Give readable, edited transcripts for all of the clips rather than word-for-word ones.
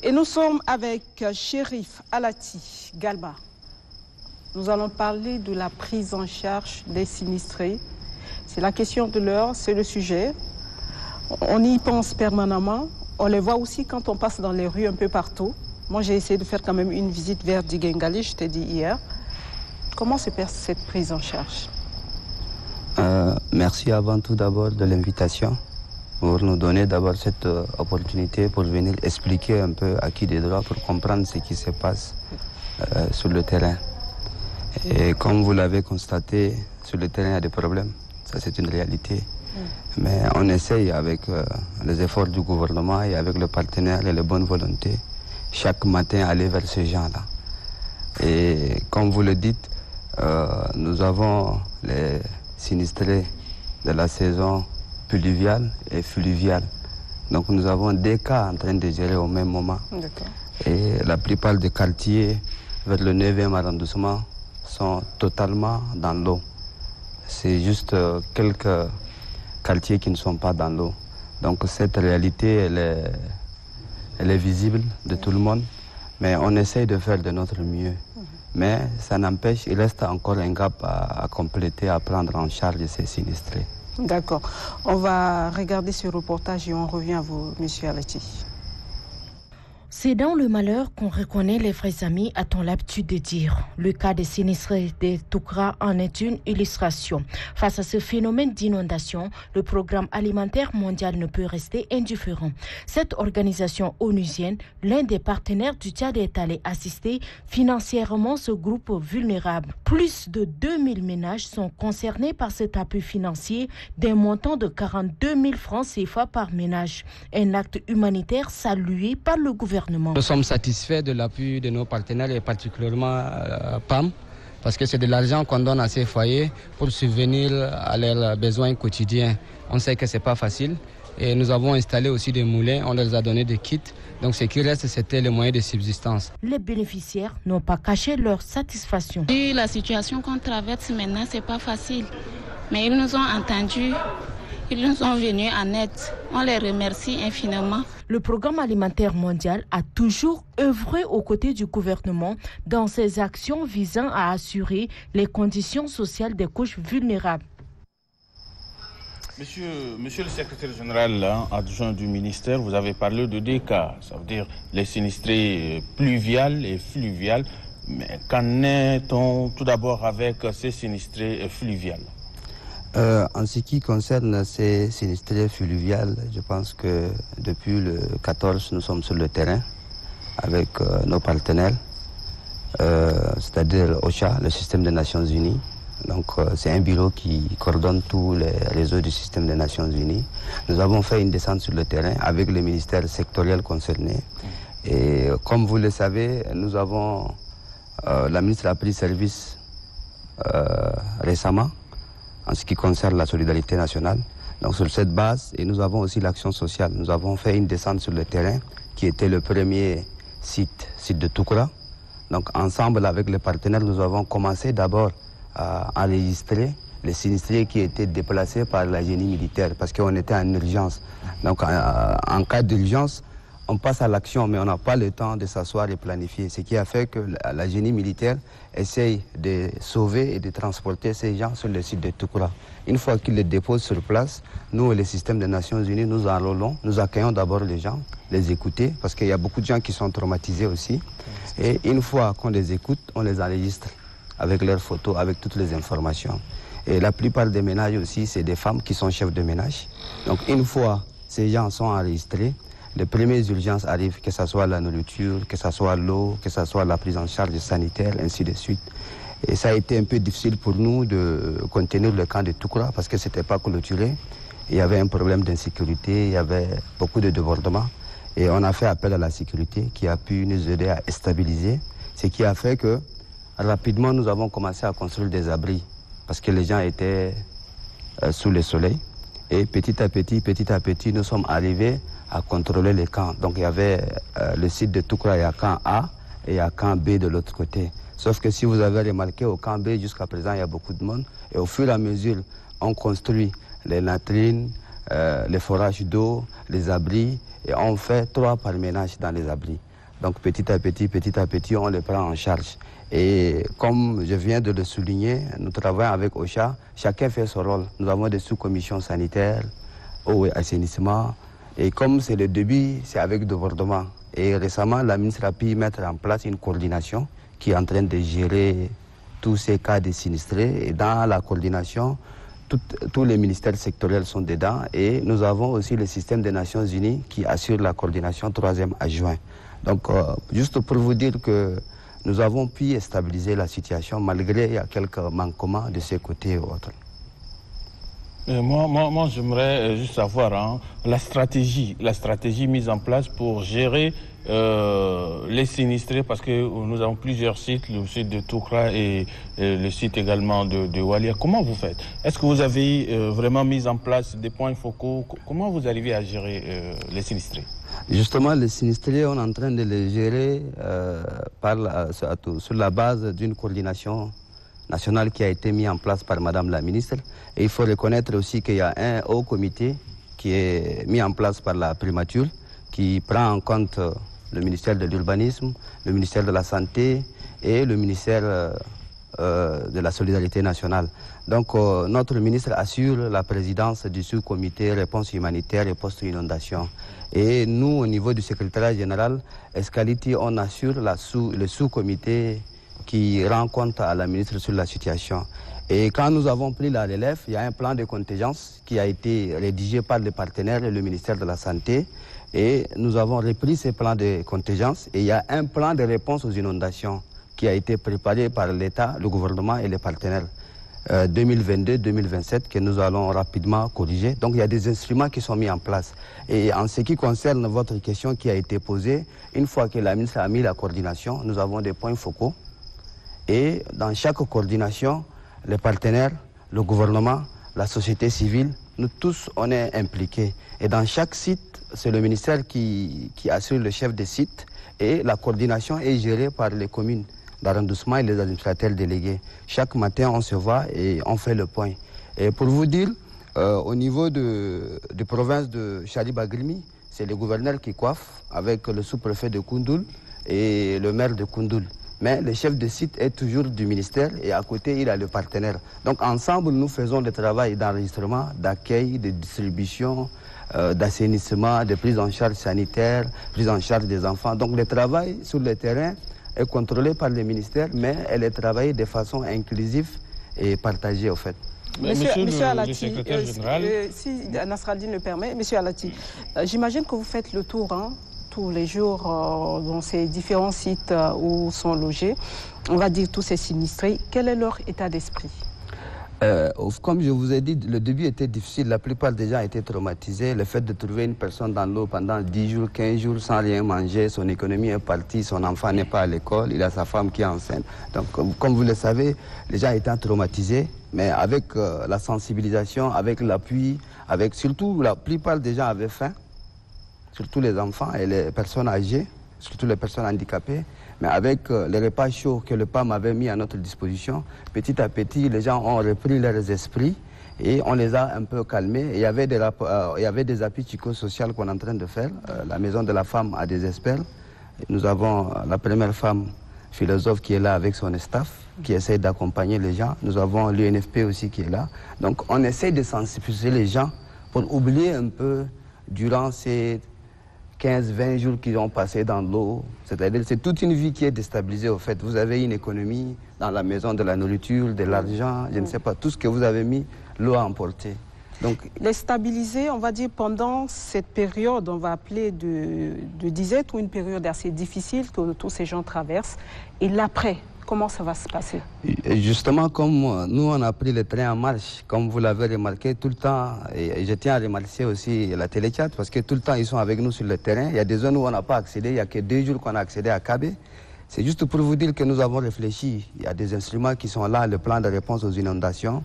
Et nous sommes avec Chérif Alati Galba. Nous allons parler de la prise en charge des sinistrés. C'est la question de l'heure, c'est le sujet. On y pense permanemment. On les voit aussi quand on passe dans les rues un peu partout. Moi, j'ai essayé de faire quand même une visite vers Diguingali, je t'ai dit hier. Comment se passe cette prise en charge? Merci avant tout d'abord de l'invitation pour nous donner d'abord cette opportunité pour venir expliquer un peu à qui des droits pour comprendre ce qui se passe sur le terrain. Et comme vous l'avez constaté, sur le terrain il y a des problèmes, ça c'est une réalité. Mais on essaye avec les efforts du gouvernement et avec le partenaire et les bonnes volontés, chaque matin aller vers ces gens-là. Et comme vous le dites, nous avons les sinistrés de la saison pluviale et fluviale. Donc nous avons deux cas en train de gérer au même moment. Et la plupart des quartiers vers le 9e arrondissement sont totalement dans l'eau. C'est juste quelques quartiers qui ne sont pas dans l'eau. Donc cette réalité, elle est visible de tout le monde, mais on essaye de faire de notre mieux. Mais ça n'empêche, il reste encore un gap à compléter, à prendre en charge ces sinistrés. D'accord. On va regarder ce reportage et on revient à vous, Monsieur Alati. C'est dans le malheur qu'on reconnaît les vrais amis, a-t-on l'habitude de dire. Le cas des sinistrés des Toukra en est une illustration. Face à ce phénomène d'inondation, le programme alimentaire mondial ne peut rester indifférent. Cette organisation onusienne, l'un des partenaires du Tchad, est allé assister financièrement ce groupe vulnérable. Plus de 2000 ménages sont concernés par cet appui financier d'un montant de 42 000 francs CFA par ménage. Un acte humanitaire salué par le gouvernement. Nous sommes satisfaits de l'appui de nos partenaires et particulièrement PAM parce que c'est de l'argent qu'on donne à ces foyers pour subvenir à leurs besoins quotidiens. On sait que ce n'est pas facile et nous avons installé aussi des moulins, on leur a donné des kits. Donc ce qui reste, c'était les moyens de subsistance. Les bénéficiaires n'ont pas caché leur satisfaction. La situation qu'on traverse maintenant, ce n'est pas facile. Mais ils nous ont entendus. Ils nous sont venus en aide. On les remercie infiniment. Le programme alimentaire mondial a toujours œuvré aux côtés du gouvernement dans ses actions visant à assurer les conditions sociales des couches vulnérables. Monsieur le secrétaire général adjoint du ministère, vous avez parlé de deux cas, ça veut dire les sinistrés pluviales et fluviales. Mais qu'en est-on tout d'abord avec ces sinistrés fluviales? En ce qui concerne ces sinistrés fluviales, je pense que depuis le 14, nous sommes sur le terrain avec nos partenaires, c'est-à-dire OCHA, le système des Nations Unies. Donc c'est un bureau qui coordonne tous les réseaux du système des Nations Unies. Nous avons fait une descente sur le terrain avec les ministères sectoriels concernés. Et comme vous le savez, nous avons, la ministre a pris service récemment en ce qui concerne la solidarité nationale. Donc sur cette base, et nous avons aussi l'action sociale. Nous avons fait une descente sur le terrain qui était le premier site de Toukra. Donc ensemble avec les partenaires, nous avons commencé d'abord à enregistrer les sinistrés qui étaient déplacés par la génie militaire parce qu'on était en urgence. Donc en cas d'urgence, on passe à l'action, mais on n'a pas le temps de s'asseoir et planifier. Ce qui a fait que la génie militaire essaye de sauver et de transporter ces gens sur le site de Toukra. Une fois qu'ils les déposent sur place, nous, le système des Nations Unies, nous enrôlons, nous accueillons d'abord les gens, les écouter, parce qu'il y a beaucoup de gens qui sont traumatisés aussi. Et une fois qu'on les écoute, on les enregistre avec leurs photos, avec toutes les informations. Et la plupart des ménages aussi, c'est des femmes qui sont chefs de ménage. Donc une fois ces gens sont enregistrés, les premières urgences arrivent, que ce soit la nourriture, que ce soit l'eau, que ce soit la prise en charge sanitaire, ainsi de suite. Et ça a été un peu difficile pour nous de contenir le camp de Toukra parce que ce n'était pas clôturé. Il y avait un problème d'insécurité, il y avait beaucoup de débordements. Et on a fait appel à la sécurité qui a pu nous aider à stabiliser. Ce qui a fait que rapidement nous avons commencé à construire des abris parce que les gens étaient sous le soleil. Et petit à petit, nous sommes arrivés à contrôler les camps. Donc il y avait le site de Toukra, il y a camp A et il y a camp B de l'autre côté. Sauf que si vous avez remarqué, au camp B, jusqu'à présent, il y a beaucoup de monde. Et au fur et à mesure, on construit les latrines, les forages d'eau, les abris. Et on fait 3 par ménage dans les abris. Donc petit à petit, on les prend en charge. Et comme je viens de le souligner, nous travaillons avec OCHA, chacun fait son rôle. Nous avons des sous-commissions sanitaires, eau et assainissement. Et comme c'est le début, c'est avec débordement. Et récemment, la ministre a pu mettre en place une coordination qui est en train de gérer tous ces cas de sinistrés. Et dans la coordination, tous les ministères sectoriels sont dedans. Et nous avons aussi le système des Nations Unies qui assure la coordination 3e adjoint. Donc, juste pour vous dire que nous avons pu stabiliser la situation malgré quelques manquements de ces côtés et autres. Moi j'aimerais juste savoir la stratégie mise en place pour gérer les sinistrés, parce que nous avons plusieurs sites, le site de Toukra et le site également de Walia. Comment vous faites? Est-ce que vous avez vraiment mis en place des points focaux? Comment vous arrivez à gérer les sinistrés? Justement, les sinistrés, on est en train de les gérer sur la base d'une coordination nationale qui a été mise en place par Madame la ministre. Et il faut reconnaître aussi qu'il y a un haut comité qui est mis en place par la primature, qui prend en compte le ministère de l'Urbanisme, le ministère de la Santé et le ministère de la Solidarité nationale. Donc notre ministre assure la présidence du sous-comité réponse humanitaire et post-inondation. Et nous, au niveau du secrétariat général, Escality, on assure le sous-comité qui rend compte à la ministre sur la situation. Et quand nous avons pris la relève, il y a un plan de contingence qui a été rédigé par les partenaires et le ministère de la Santé. Et nous avons repris ce plan de contingence. Et il y a un plan de réponse aux inondations qui a été préparé par l'État, le gouvernement et les partenaires 2022-2027 que nous allons rapidement corriger. Donc il y a des instruments qui sont mis en place. Et en ce qui concerne votre question qui a été posée, une fois que la ministre a mis la coordination, nous avons des points focaux. Et dans chaque coordination, les partenaires, le gouvernement, la société civile, nous tous, on est impliqués. Et dans chaque site, c'est le ministère qui assure le chef de site. Et la coordination est gérée par les communes d'arrondissement et les administrateurs délégués. Chaque matin, on se voit et on fait le point. Et pour vous dire, au niveau de province de Charibagrimi, c'est le gouverneur qui coiffe avec le sous-préfet de Koundoul et le maire de Koundoul. Mais le chef de site est toujours du ministère et à côté, il a le partenaire. Donc ensemble, nous faisons le travail d'enregistrement, d'accueil, de distribution, d'assainissement, de prise en charge sanitaire, prise en charge des enfants. Donc le travail sur le terrain est contrôlé par le ministère, mais elle est travaillée de façon inclusive et partagée au fait. Monsieur Alati, le secrétaire général... si Nasraddine le permet, Monsieur Alati, j'imagine que vous faites le tour tous les jours dans ces différents sites où sont logés, on va dire tous ces sinistrés. Quel est leur état d'esprit? Comme je vous ai dit, le début était difficile. La plupart des gens étaient traumatisés. Le fait de trouver une personne dans l'eau pendant 10 jours, 15 jours sans rien manger, son économie est partie, son enfant n'est pas à l'école, il a sa femme qui est enceinte. Donc, comme vous le savez, les gens étaient traumatisés. Mais avec la sensibilisation, avec l'appui, surtout la plupart des gens avaient faim, surtout les enfants et les personnes âgées, surtout les personnes handicapées. Mais avec les repas chauds que le PAM avait mis à notre disposition, petit à petit, les gens ont repris leurs esprits et on les a un peu calmés. Et il y avait des appuis psychosociaux qu'on est en train de faire. La Maison de la Femme a des experts. Nous avons la première femme philosophe qui est là avec son staff, qui essaie d'accompagner les gens. Nous avons l'UNFP aussi qui est là. Donc on essaie de sensibiliser les gens pour oublier un peu durant ces 15-20 jours qu'ils ont passé dans l'eau. C'est-à-dire c'est toute une vie qui est déstabilisée au fait. Vous avez une économie dans la maison, de la nourriture, de l'argent, je ne sais pas, tout ce que vous avez mis, l'eau a emporté. Donc, les stabiliser, on va dire, pendant cette période, on va appeler de disette, ou une période assez difficile que tous ces gens traversent. Et l'après, comment ça va se passer? Et justement, comme nous, on a pris le train en marche, comme vous l'avez remarqué tout le temps, et je tiens à remercier aussi la Téléchat, parce que tout le temps, ils sont avec nous sur le terrain. Il y a des zones où on n'a pas accédé, il n'y a que 2 jours qu'on a accédé à Kabé. C'est juste pour vous dire que nous avons réfléchi. Il y a des instruments qui sont là, le plan de réponse aux inondations.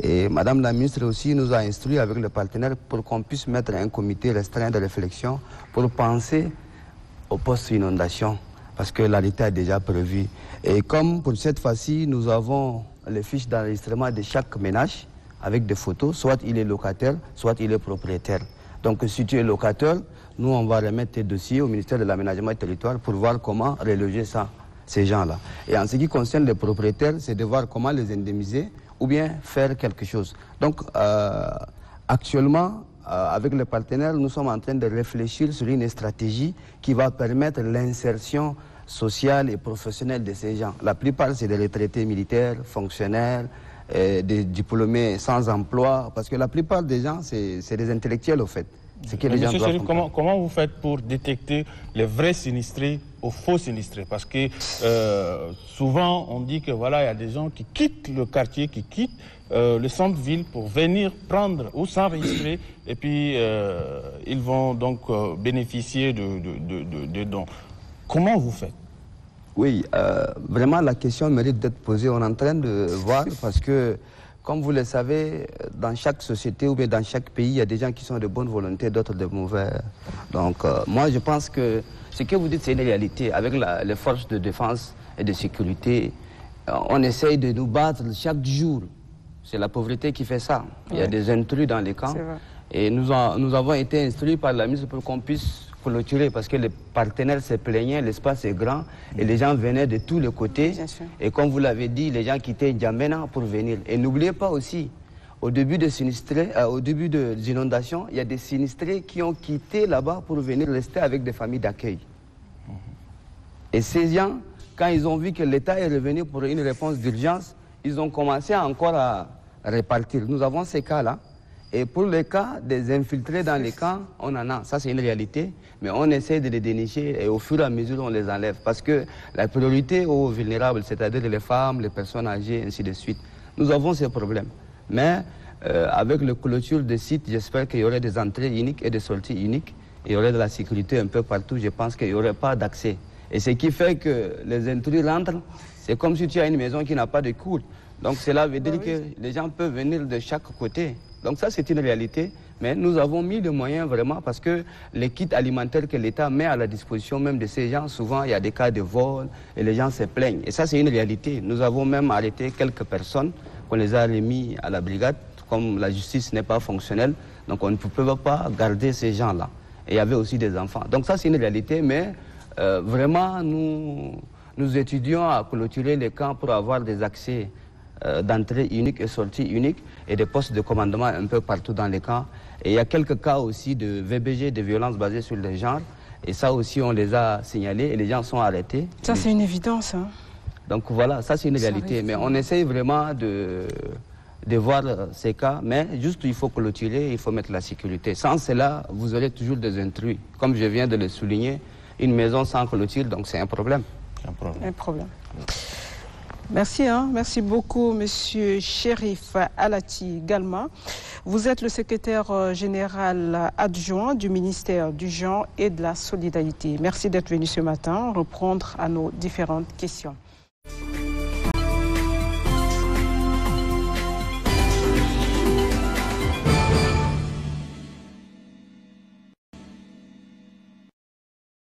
Et Madame la ministre aussi nous a instruit avec le partenaire pour qu'on puisse mettre un comité restreint de réflexion pour penser aux post-inondations, parce que l'arrêté est déjà prévu. Et comme pour cette fois-ci, nous avons les fiches d'enregistrement de chaque ménage avec des photos, soit il est locataire, soit il est propriétaire. Donc si tu es locataire, nous on va remettre tes dossiers au ministère de l'Aménagement du Territoire pour voir comment reloger ça, ces gens-là. Et en ce qui concerne les propriétaires, c'est de voir comment les indemniser ou bien faire quelque chose. Donc actuellement, avec les partenaires, nous sommes en train de réfléchir sur une stratégie qui va permettre l'insertion sociale et professionnelle de ces gens. La plupart, c'est des retraités militaires, fonctionnaires, des diplômés sans emploi, parce que la plupart des gens, c'est des intellectuels au fait. Monsieur Cherif, comment vous faites pour détecter les vrais sinistrés aux faux sinistrés? Parce que souvent, on dit que voilà, il y a des gens qui quittent le quartier, qui quittent le centre-ville pour venir prendre ou s'enregistrer, et puis ils vont donc bénéficier de dons. Comment vous faites? Oui, vraiment la question mérite d'être posée. On est en train de voir parce que, comme vous le savez, dans chaque société ou bien dans chaque pays, il y a des gens qui sont de bonne volonté, d'autres de mauvais. Donc moi je pense que ce que vous dites c'est une réalité. Avec les forces de défense et de sécurité, on essaye de nous battre chaque jour. C'est la pauvreté qui fait ça. Il y a des intrus dans les camps. Et nous avons été instruits par la ministre pour qu'on puisse clôturer parce que les partenaires se plaignaient, l'espace est grand et les gens venaient de tous les côtés. Et comme vous l'avez dit, les gens quittaient N'Djamena pour venir. Et n'oubliez pas aussi, au début des inondations, il y a des sinistrés qui ont quitté là-bas pour venir rester avec des familles d'accueil. Et ces gens, quand ils ont vu que l'État est revenu pour une réponse d'urgence, ils ont commencé encore à répartir. Nous avons ces cas-là. Et pour les cas des infiltrés dans les camps, on en a. Ça, c'est une réalité. Mais on essaie de les dénicher et au fur et à mesure, on les enlève. Parce que la priorité aux vulnérables, c'est-à-dire les femmes, les personnes âgées, ainsi de suite, nous avons ces problèmes. Mais avec la clôture des sites, j'espère qu'il y aurait des entrées uniques et des sorties uniques. Il y aurait de la sécurité un peu partout. Je pense qu'il n'y aurait pas d'accès. Et ce qui fait que les intrus rentrent, c'est comme si tu as une maison qui n'a pas de cour. Donc cela veut dire que les gens peuvent venir de chaque côté. Donc ça, c'est une réalité, mais nous avons mis les moyens vraiment parce que les kits alimentaires que l'État met à la disposition même de ces gens, souvent il y a des cas de vol et les gens se plaignent. Et ça, c'est une réalité. Nous avons même arrêté quelques personnes qu'on les a remis à la brigade, comme la justice n'est pas fonctionnelle, donc on ne peut pas garder ces gens-là. Et il y avait aussi des enfants. Donc ça, c'est une réalité, mais vraiment, nous étudions à clôturer les camps pour avoir des accès d'entrée unique et sortie unique et des postes de commandement un peu partout dans les camps. Et il y a quelques cas aussi de VBG, de violences basées sur le genre. Et ça aussi, on les a signalés et les gens sont arrêtés. Ça, c'est une évidence. Hein. Donc voilà, ça c'est une réalité. Mais on essaye vraiment de voir ces cas. Mais juste, il faut clôturer, il faut mettre la sécurité. Sans cela, vous aurez toujours des intrus. Comme je viens de le souligner, une maison sans clôture, donc c'est un problème. Un problème. Merci, merci beaucoup, Monsieur Cherif Alati Galma. Vous êtes le secrétaire général adjoint du ministère du Genre et de la Solidarité. Merci d'être venu ce matin répondre à nos différentes questions.